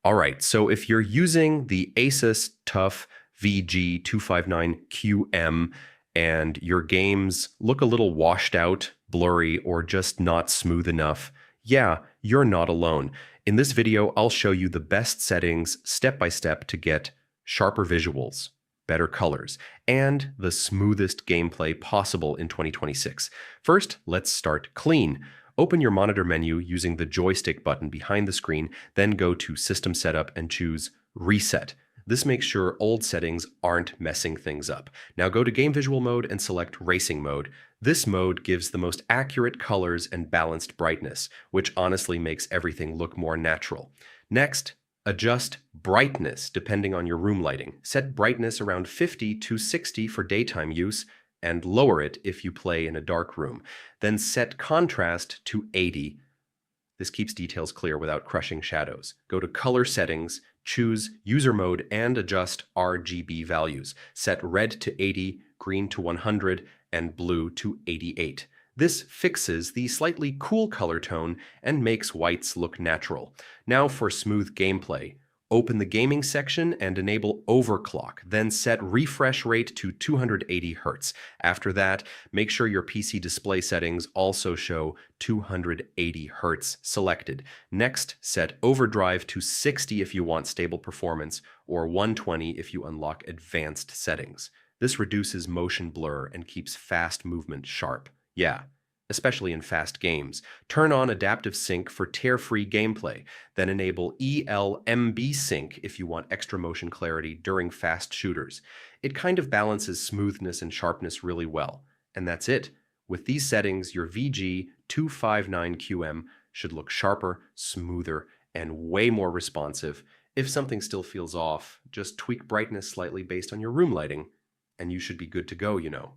All right, so if you're using the ASUS TUF VG259QM and your games look a little washed out, blurry, or just not smooth enough, yeah, you're not alone. In this video, I'll show you the best settings step by step to get sharper visuals, better colors, and the smoothest gameplay possible in 2026. First, let's start clean. Open your monitor menu using the joystick button behind the screen, then go to System Setup and choose Reset. This makes sure old settings aren't messing things up. Now go to Game Visual Mode and select Racing Mode. This mode gives the most accurate colors and balanced brightness, which honestly makes everything look more natural. Next, adjust brightness depending on your room lighting. Set brightness around 50 to 60 for daytime use, and lower it if you play in a dark room. Then set contrast to 80. This keeps details clear without crushing shadows. Go to Color Settings, choose User Mode, and adjust RGB values. Set red to 80, green to 100, and blue to 88. This fixes the slightly cool color tone and makes whites look natural. Now for smooth gameplay. Open the gaming section and enable overclock, then set refresh rate to 280 Hz. After that, make sure your PC display settings also show 280 Hz selected. Next, set overdrive to 60 if you want stable performance, or 120 if you unlock advanced settings. This reduces motion blur and keeps fast movement sharp. Yeah, especially in fast games. Turn on adaptive sync for tear-free gameplay, then enable ELMB sync if you want extra motion clarity during fast shooters. It kind of balances smoothness and sharpness really well. And that's it. With these settings, your VG259QM should look sharper, smoother, and way more responsive. If something still feels off, just tweak brightness slightly based on your room lighting, and you should be good to go, you know.